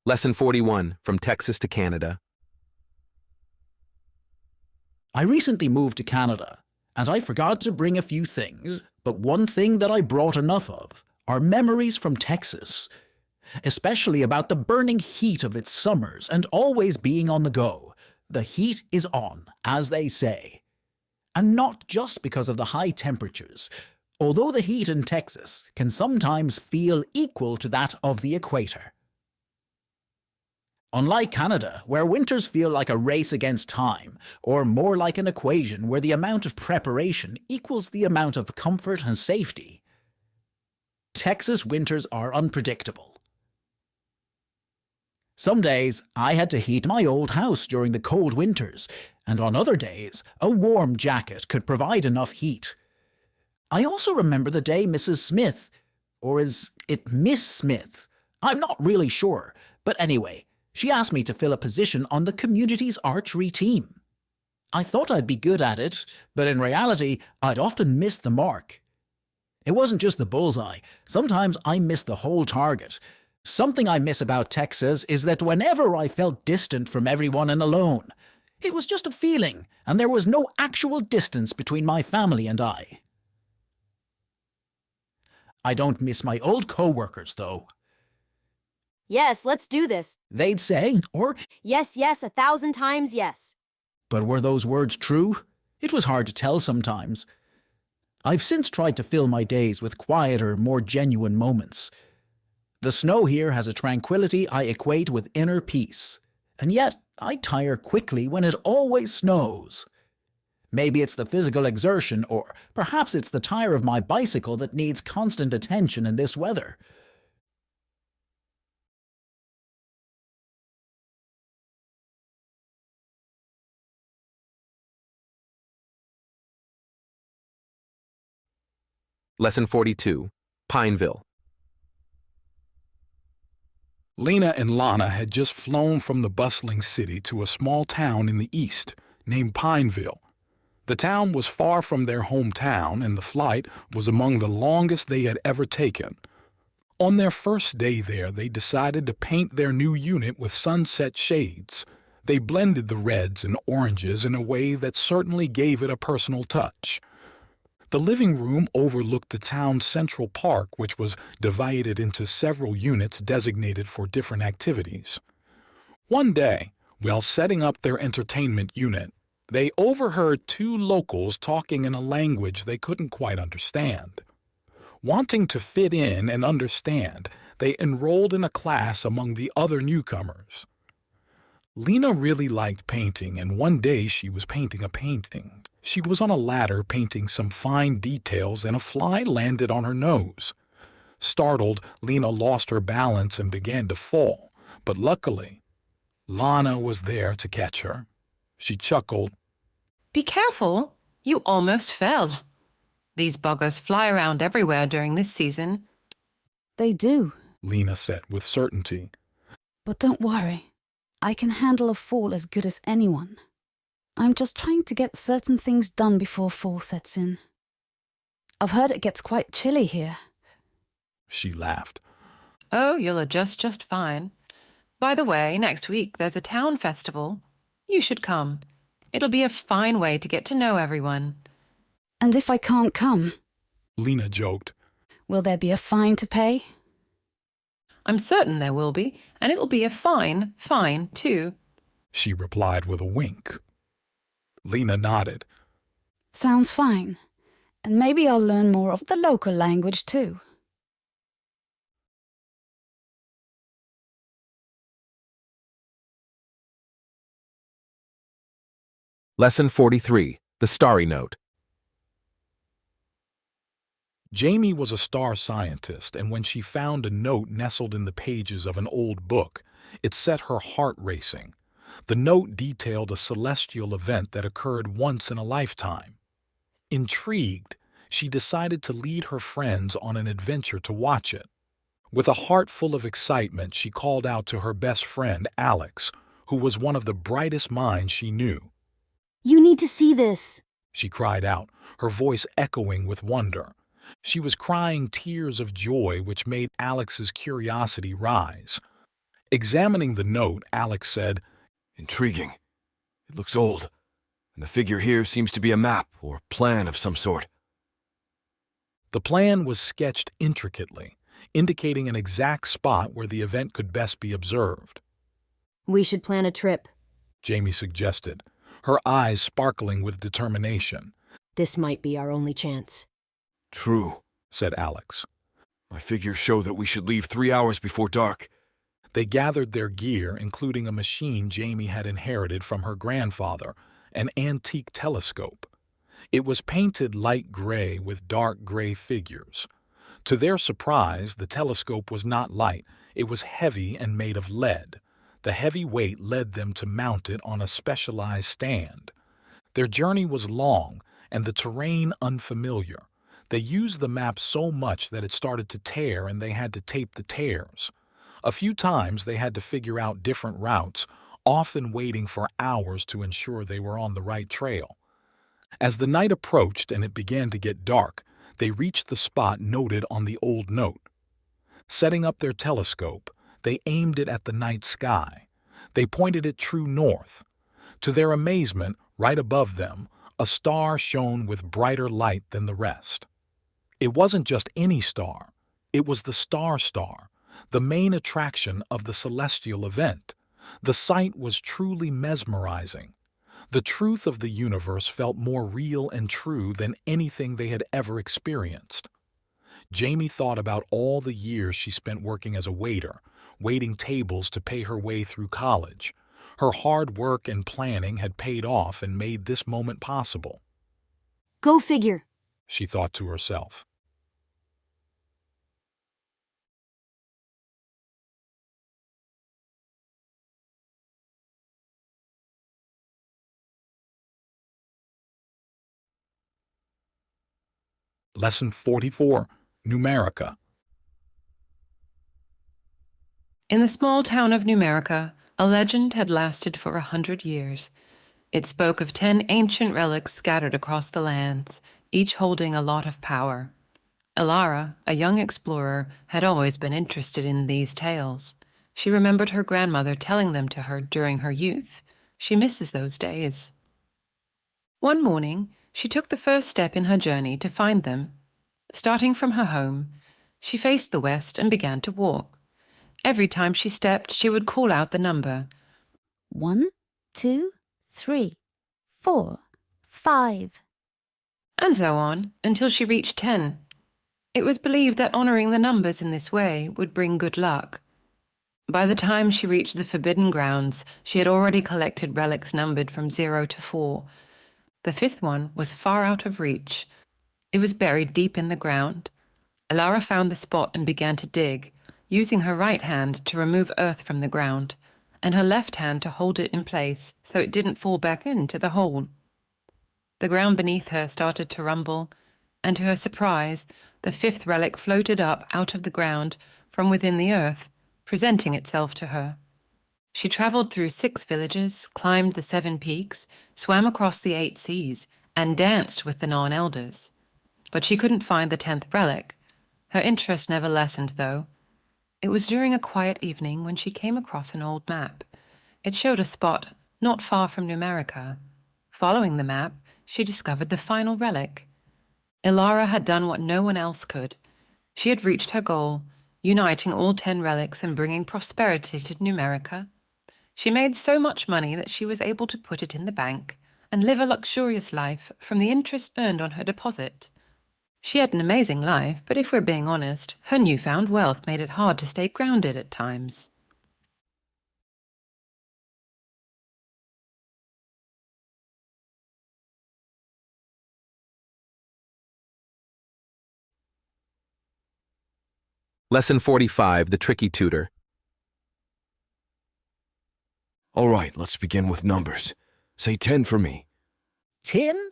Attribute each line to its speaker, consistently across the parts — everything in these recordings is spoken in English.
Speaker 1: Lesson 41, From Texas to Canada.
Speaker 2: I recently moved to Canada, and I forgot to bring a few things, but one thing that I brought enough of are memories from Texas, especially about the burning heat of its summers and always being on the go. The heat is on, as they say. And not just because of the high temperatures, although the heat in Texas can sometimes feel equal to that of the equator. Unlike Canada, where winters feel like a race against time, or more like an equation where the amount of preparation equals the amount of comfort and safety, Texas winters are unpredictable. Some days, I had to heat my old house during the cold winters, and on other days, a warm jacket could provide enough heat. I also remember the day Mrs. Smith, or is it Miss Smith? I'm not really sure, but anyway, she asked me to fill a position on the community's archery team. I thought I'd be good at it, but in reality, I'd often miss the mark. It wasn't just the bullseye. Sometimes I missed the whole target. Something I miss about Texas is that whenever I felt distant from everyone and alone, it was just a feeling, and there was no actual distance between my family and I. I don't miss my old co-workers, though.
Speaker 3: Yes, let's do this.
Speaker 2: They'd say, or,
Speaker 3: Yes, yes, 1,000 times yes.
Speaker 2: but were those words true? It was hard to tell sometimes. I've since tried to fill my days with quieter, more genuine moments. The snow here has a tranquility I equate with inner peace, and yet I tire quickly when it always snows. Maybe it's the physical exertion, or perhaps it's the tire of my bicycle that needs constant attention in this weather.
Speaker 1: Lesson 42, Pineville.
Speaker 4: Lena and Lana had just flown from the bustling city to a small town in the east named Pineville. The town was far from their hometown, and the flight was among the longest they had ever taken. On their first day there, they decided to paint their new unit with sunset shades. They blended the reds and oranges in a way that certainly gave it a personal touch. The living room overlooked the town's central park, which was divided into several units designated for different activities. One day, while setting up their entertainment unit, they overheard two locals talking in a language they couldn't quite understand. Wanting to fit in and understand, they enrolled in a class among the other newcomers. Lena really liked painting, and one day she was painting a painting. She was on a ladder painting some fine details, and a fly landed on her nose. Startled, Lena lost her balance and began to fall, but luckily, Lana was there to catch her. She chuckled.
Speaker 5: Be careful, you almost fell. These buggers fly around everywhere during this season.
Speaker 6: They do,
Speaker 4: Lena said with certainty.
Speaker 6: but don't worry. I can handle a fall as good as anyone. I'm just trying to get certain things done before fall sets in. I've heard it gets quite chilly here.
Speaker 4: She laughed.
Speaker 5: Oh, you'll adjust just fine. By the way, next week there's a town festival. You should come. It'll be a fine way to get to know everyone.
Speaker 6: And if I can't come,
Speaker 4: Lena joked.
Speaker 6: will there be a fine to pay?
Speaker 5: I'm certain there will be, and it'll be a fine fine, too.
Speaker 4: She replied with a wink. Lena nodded.
Speaker 6: Sounds fine. And maybe I'll learn more of the local language too.
Speaker 1: Lesson 43, The Starry Note.
Speaker 4: Jamie was a star scientist, and when she found a note nestled in the pages of an old book, it set her heart racing. The note detailed a celestial event that occurred once in a lifetime. Intrigued, she decided to lead her friends on an adventure to watch it. With a heart full of excitement, she called out to her best friend, Alex, who was one of the brightest minds she knew.
Speaker 3: You need to see this.
Speaker 4: She cried out, her voice echoing with wonder. She was crying tears of joy, which made Alex's curiosity rise. Examining the note, Alex said,
Speaker 7: Intriguing. It looks old, and the figure here seems to be a map or plan of some sort.
Speaker 4: The plan was sketched intricately, indicating an exact spot where the event could best be observed.
Speaker 3: We should plan a trip.
Speaker 4: Jamie suggested, her eyes sparkling with determination.
Speaker 3: This might be our only chance.
Speaker 7: True,
Speaker 4: said Alex.
Speaker 7: My figures show that we should leave 3 hours before dark.
Speaker 4: They gathered their gear, including a machine Jamie had inherited from her grandfather, an antique telescope. It was painted light gray with dark gray figures. To their surprise, the telescope was not light. It was heavy and made of lead. The heavy weight led them to mount it on a specialized stand. Their journey was long and the terrain unfamiliar. They used the map so much that it started to tear and they had to tape the tears. A few times they had to figure out different routes, often waiting for hours to ensure they were on the right trail. As the night approached and it began to get dark, they reached the spot noted on the old note. Setting up their telescope, they aimed it at the night sky. They pointed it true north. To their amazement, right above them, a star shone with brighter light than the rest. It wasn't just any star. It was the star, the main attraction of the celestial event. The sight was truly mesmerizing. The truth of the universe felt more real and true than anything they had ever experienced. Jamie thought about all the years she spent working as a waiter, waiting tables to pay her way through college. Her hard work and planning had paid off and made this moment possible.
Speaker 3: Go figure.
Speaker 4: She thought to herself. Lesson 44, Numerica.
Speaker 5: In the small town of Numerica, a legend had lasted for 100 years. It spoke of 10 ancient relics scattered across the lands, each holding a lot of power. Elara, a young explorer, had always been interested in these tales. She remembered her grandmother telling them to her during her youth. She misses those days. One morning, she took the first step in her journey to find them. Starting from her home, she faced the west and began to walk. Every time she stepped, she would call out the number.
Speaker 6: 1, 2, 3, 4, 5.
Speaker 5: And so on, until she reached 10. It was believed that honoring the numbers in this way would bring good luck. By the time she reached the Forbidden Grounds, she had already collected relics numbered from 0 to 4. The 5th one was far out of reach. It was buried deep in the ground. Elara found the spot and began to dig, using her right hand to remove earth from the ground, and her left hand to hold it in place so it didn't fall back into the hole. The ground beneath her started to rumble, and to her surprise, the 5th relic floated up out of the ground from within the earth, presenting itself to her. She travelled through 6 villages, climbed the 7 peaks, swam across the 8 seas, and danced with the non-elders. But she couldn't find the 10th relic. Her interest never lessened, though. It was during a quiet evening when she came across an old map. It showed a spot not far from Numerica. Following the map, she discovered the final relic. Elara had done what no one else could. She had reached her goal, uniting all 10 relics and bringing prosperity to Numerica. She made so much money that she was able to put it in the bank and live a luxurious life from the interest earned on her deposit. She had an amazing life, but if we're being honest, her newfound wealth made it hard to stay grounded at times.
Speaker 1: Lesson 45, The Tricky Tutor.
Speaker 7: All right, let's begin with numbers. Say 10 for me.
Speaker 2: 10?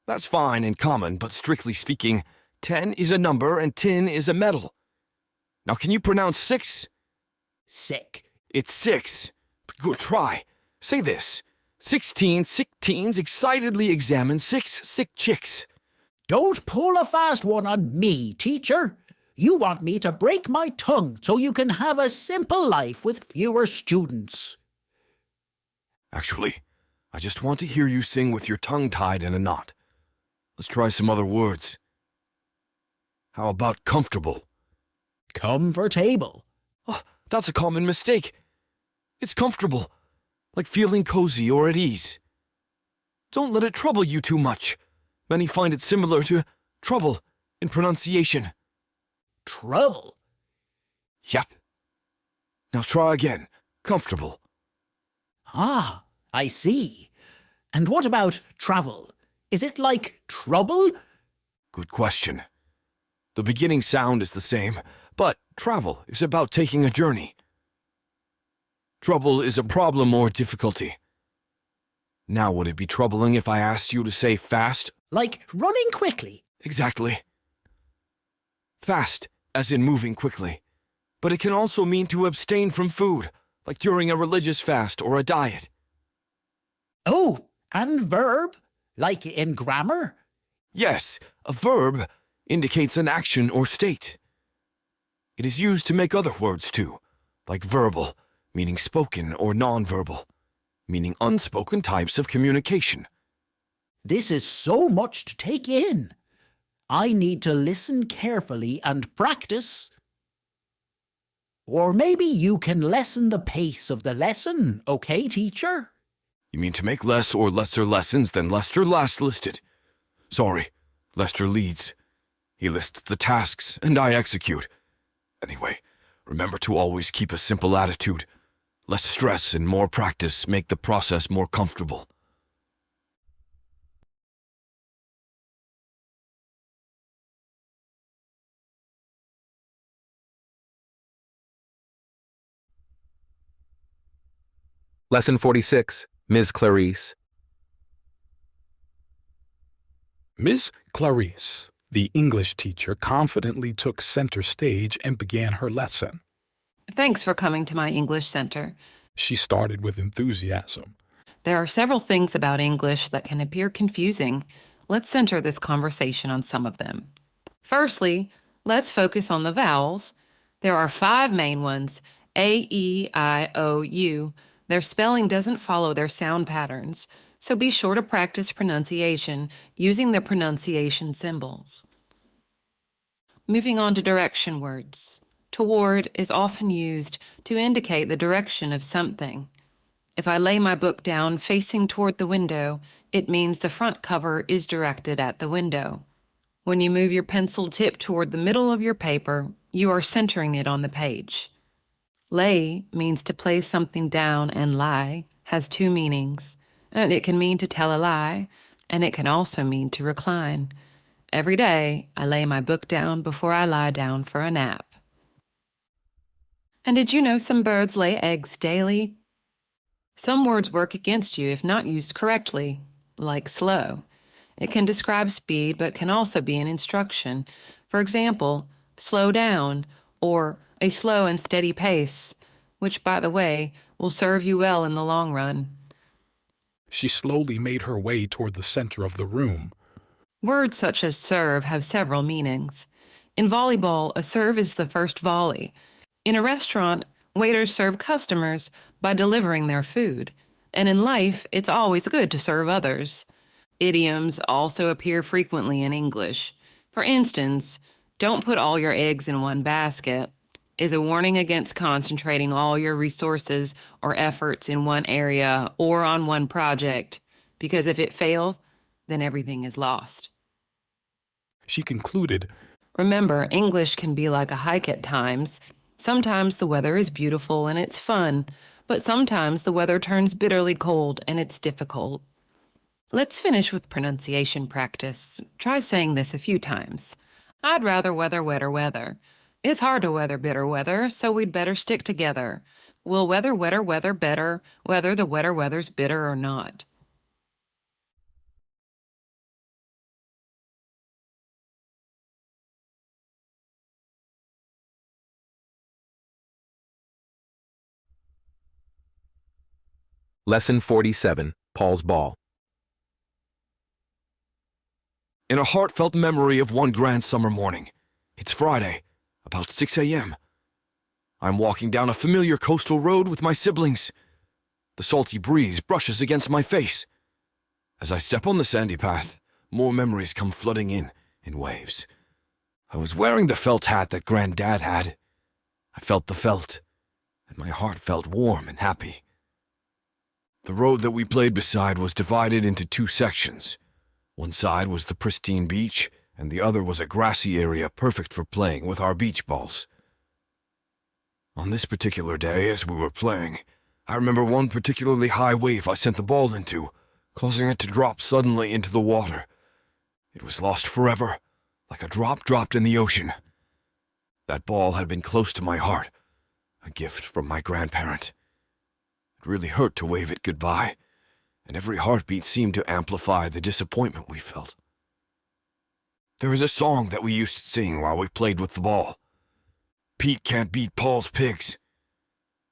Speaker 7: That's fine and common, but strictly speaking, 10 is a number and tin is a metal. Now, can you pronounce 6?
Speaker 2: Sick.
Speaker 7: It's 6. Good try. Say this. 16 sick teens excitedly examine 6 sick chicks.
Speaker 2: Don't pull a fast one on me, teacher. You want me to break my tongue so you can have a simple life with fewer students.
Speaker 7: Actually, I just want to hear you sing with your tongue tied in a knot. Let's try some other words. How about comfortable?
Speaker 2: Comfortable.
Speaker 7: Oh, that's a common mistake. It's comfortable, like feeling cozy or at ease. Don't let it trouble you too much. Many find it similar to trouble in pronunciation.
Speaker 2: Trouble?
Speaker 7: Yep. Now try again. Comfortable.
Speaker 2: Ah, I see. And what about travel? Is it like trouble?
Speaker 7: Good question. The beginning sound is the same, but travel is about taking a journey. Trouble is a problem or difficulty. Now would it be troubling if I asked you to say fast?
Speaker 2: Like running quickly?
Speaker 7: Exactly. Fast, as in moving quickly. But it can also mean to abstain from food, like during a religious fast or a diet.
Speaker 2: Oh, and verb? Like in grammar?
Speaker 7: Yes, a verb indicates an action or state. It is used to make other words too, like verbal, meaning spoken, or nonverbal, meaning unspoken types of communication.
Speaker 2: This is so much to take in. I need to listen carefully and practice. Or maybe you can lessen the pace of the lesson, okay, teacher?
Speaker 7: You mean to make less or lesser lessons than Lester last listed? Sorry, Lester leads. He lists the tasks, and I execute. Anyway, remember to always keep a simple attitude. Less stress and more practice make the process more comfortable.
Speaker 1: Lesson 46, Ms. Clarice.
Speaker 4: Miss Clarice, the English teacher, confidently took center stage and began her lesson.
Speaker 5: Thanks for coming to my English center.
Speaker 4: She started with enthusiasm.
Speaker 5: There are several things about English that can appear confusing. Let's center this conversation on some of them. Firstly, let's focus on the vowels. There are 5 main ones: A, E, I, O, U. Their spelling doesn't follow their sound patterns, so be sure to practice pronunciation using the pronunciation symbols. Moving on to direction words. Toward is often used to indicate the direction of something. If I lay my book down facing toward the window, it means the front cover is directed at the window. When you move your pencil tip toward the middle of your paper, you are centering it on the page. Lay means to place something down, and lie has 2 meanings. And it can mean to tell a lie, and it can also mean to recline. Every day, I lay my book down before I lie down for a nap. And did you know some birds lay eggs daily? Some words work against you if not used correctly, like slow. It can describe speed, but can also be an instruction. For example, slow down, or a slow and steady pace, which, by the way, will serve you well in the long run.
Speaker 4: She slowly made her way toward the center of the room.
Speaker 5: Words such as serve have several meanings. In volleyball, a serve is the first volley. In a restaurant, waiters serve customers by delivering their food. And in life, it's always good to serve others. Idioms also appear frequently in English. For instance, don't put all your eggs in one basket is a warning against concentrating all your resources or efforts in one area or on one project, because if it fails, then everything is lost.
Speaker 4: She concluded,
Speaker 5: Remember, English can be like a hike at times. Sometimes the weather is beautiful and it's fun, but sometimes the weather turns bitterly cold and it's difficult. Let's finish with pronunciation practice. Try saying this a few times. I'd rather weather wetter weather. It's hard to weather bitter weather, so we'd better stick together. We'll weather wetter weather better, whether the wetter weather's bitter or not.
Speaker 1: Lesson 47, Paul's Ball.
Speaker 7: In a heartfelt memory of one grand summer morning. It's Friday, about 6 a.m. I'm walking down a familiar coastal road with my siblings. The salty breeze brushes against my face. As I step on the sandy path, more memories come flooding in waves. I was wearing the felt hat that Granddad had. I felt the felt, and my heart felt warm and happy. The road that we played beside was divided into two sections. One side was the pristine beach, and the other was a grassy area perfect for playing with our beach balls. On this particular day, as we were playing, I remember one particularly high wave I sent the ball into, causing it to drop suddenly into the water. It was lost forever, like a drop dropped in the ocean. That ball had been close to my heart, a gift from my grandparent. It really hurt to wave it goodbye, and every heartbeat seemed to amplify the disappointment we felt. There is a song that we used to sing while we played with the ball. Pete can't beat Paul's pigs.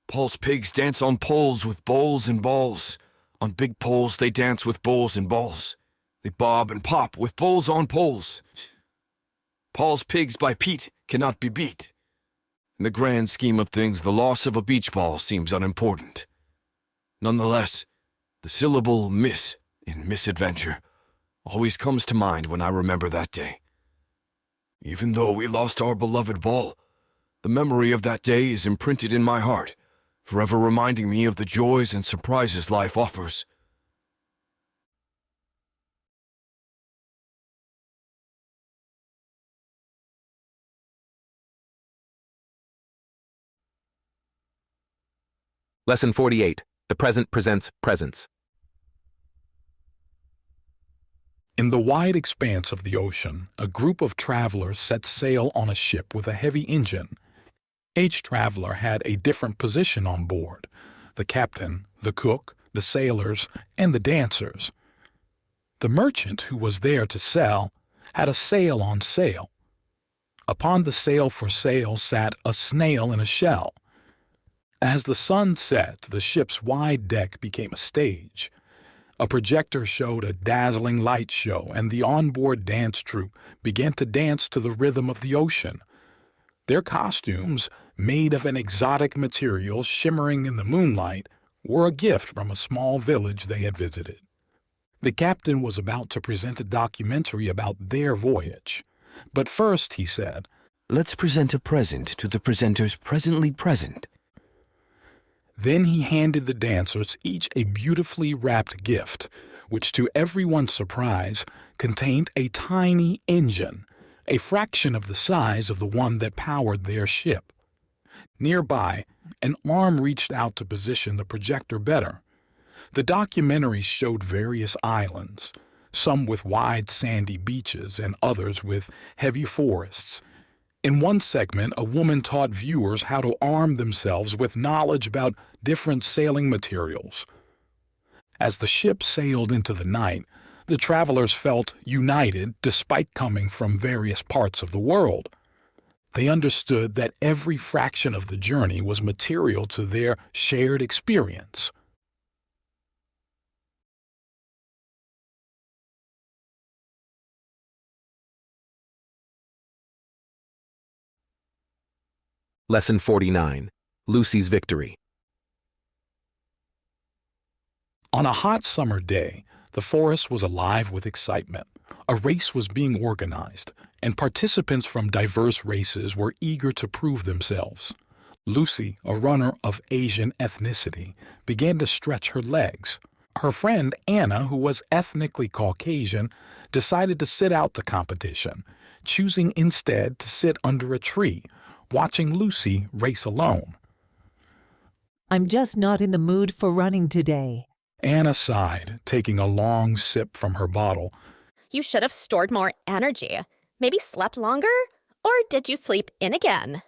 Speaker 7: Paul's pigs dance on poles with bowls and balls. On big poles they dance with bowls and balls. They bob and pop with bowls on poles. Paul's pigs by Pete cannot be beat. In the grand scheme of things, the loss of a beach ball seems unimportant. Nonetheless, the syllable miss in misadventure always comes to mind when I remember that day. Even though we lost our beloved ball, the memory of that day is imprinted in my heart, forever reminding me of the joys and surprises life offers.
Speaker 1: Lesson 48. The present presents presence.
Speaker 4: In the wide expanse of the ocean, a group of travelers set sail on a ship with a heavy engine. Each traveler had a different position on board: the captain, the cook, the sailors, and the dancers. The merchant who was there to sell had a sail on sail. Upon the sail for sail sat a snail in a shell. As the sun set, the ship's wide deck became a stage. A projector showed a dazzling light show, and the onboard dance troupe began to dance to the rhythm of the ocean. Their costumes, made of an exotic material shimmering in the moonlight, were a gift from a small village they had visited. The captain was about to present a documentary about their voyage. But first, he said,
Speaker 8: "Let's present a present to the presenters presently present."
Speaker 4: Then he handed the dancers each a beautifully wrapped gift, which to everyone's surprise contained a tiny engine, a fraction of the size of the one that powered their ship. Nearby, an arm reached out to position the projector better. The documentary showed various islands, some with wide sandy beaches and others with heavy forests. In one segment, a woman taught viewers how to arm themselves with knowledge about different sailing materials. As the ship sailed into the night, the travelers felt united despite coming from various parts of the world. They understood that every fraction of the journey was material to their shared experience.
Speaker 1: Lesson 49. Lucy's victory.
Speaker 4: On a hot summer day, the forest was alive with excitement. A race was being organized, and participants from diverse races were eager to prove themselves. Lucy, a runner of Asian ethnicity, began to stretch her legs. Her friend Anna, who was ethnically Caucasian, decided to sit out the competition, choosing instead to sit under a tree, watching Lucy race alone.
Speaker 9: "I'm just not in the mood for running today."
Speaker 4: Anna sighed, taking a long sip from her bottle.
Speaker 10: You should have stored more energy. Maybe slept longer? Or did you sleep in again?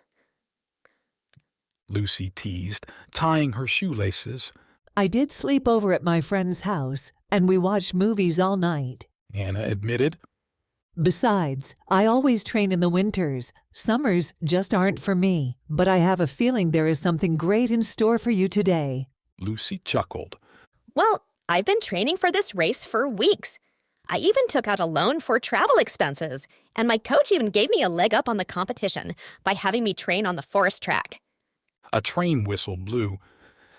Speaker 4: Lucy teased, tying her shoelaces.
Speaker 9: "I did sleep over at my friend's house, and we watched movies all night."
Speaker 4: Anna admitted.
Speaker 9: "Besides, I always train in the winters. Summers just aren't for me, but I have a feeling there is something great in store for you today."
Speaker 4: Lucy chuckled.
Speaker 10: Well, I've been training for this race for weeks. I even took out a loan for travel expenses, and my coach even gave me a leg up on the competition by having me train on the forest track.
Speaker 4: A train whistle blew,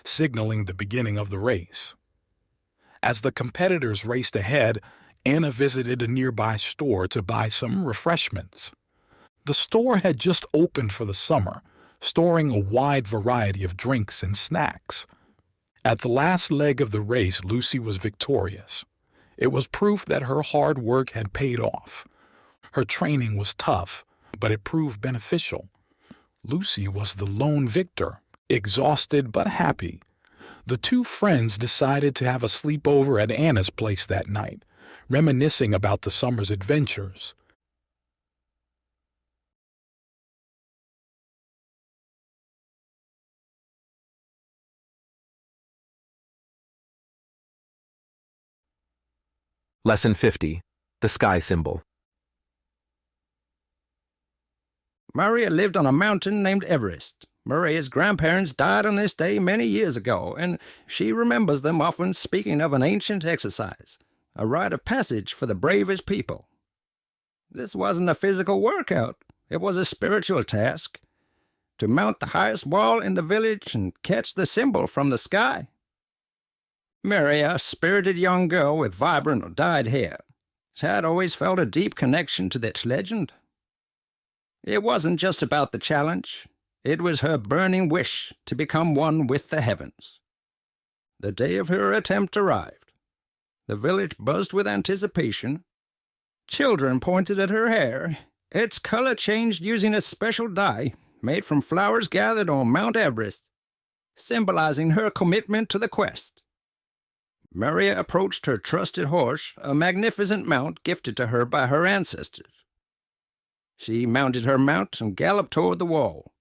Speaker 4: signaling the beginning of the race. As the competitors raced ahead, Anna visited a nearby store to buy some refreshments. The store had just opened for the summer, storing a wide variety of drinks and snacks. At the last leg of the race, Lucy was victorious. It was proof that her hard work had paid off. Her training was tough, but it proved beneficial. Lucy was the lone victor, exhausted but happy. The two friends decided to have a sleepover at Anna's place that night, reminiscing about the summer's adventures.
Speaker 1: Lesson 50. The sky symbol.
Speaker 11: Maria lived on a mountain named Everest. Maria's grandparents died on this day many years ago, and she remembers them often speaking of an ancient exercise, a rite of passage for the bravest people. This wasn't a physical workout. It was a spiritual task, to mount the highest wall in the village and catch the symbol from the sky. Maria, a spirited young girl with vibrant dyed hair, had always felt a deep connection to this legend. It wasn't just about the challenge. It was her burning wish to become one with the heavens. The day of her attempt arrived. The village buzzed with anticipation. Children pointed at her hair. Its color changed using a special dye made from flowers gathered on Mount Everest, symbolizing her commitment to the quest. Maria approached her trusted horse, a magnificent mount gifted to her by her ancestors. She mounted her mount and galloped toward the wall.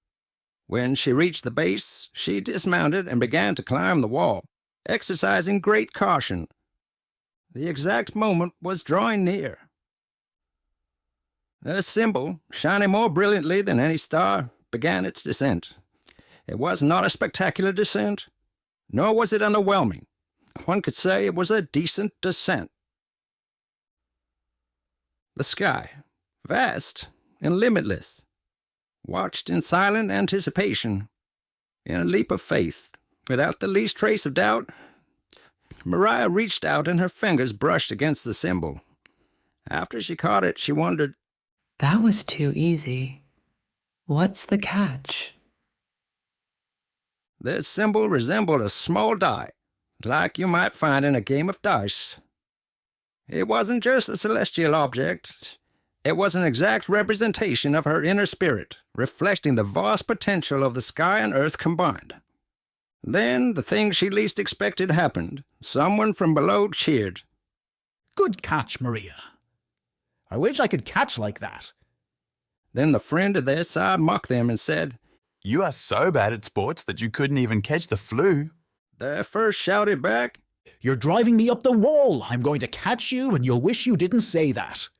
Speaker 11: When she reached the base, she dismounted and began to climb the wall, exercising great caution. The exact moment was drawing near. The symbol, shining more brilliantly than any star, began its descent. It was not a spectacular descent, nor was it underwhelming. One could say it was a decent descent. The sky, vast and limitless, watched in silent anticipation. In a leap of faith, without the least trace of doubt, Maria reached out and her fingers brushed against the symbol. After she caught it, she wondered,
Speaker 5: That was too easy. What's the catch?
Speaker 11: The symbol resembled a small die, like you might find in a game of dice. It wasn't just a celestial object. It was an exact representation of her inner spirit, reflecting the vast potential of the sky and earth combined. Then, the thing she least expected happened. Someone from below cheered.
Speaker 2: Good catch, Maria. I wish I could catch like that.
Speaker 11: Then the friend at their side mocked them and said,
Speaker 12: You are so bad at sports that you couldn't even catch the flu.
Speaker 11: Their first shouted back,
Speaker 2: You're driving me up the wall. I'm going to catch you, and you'll wish you didn't say that.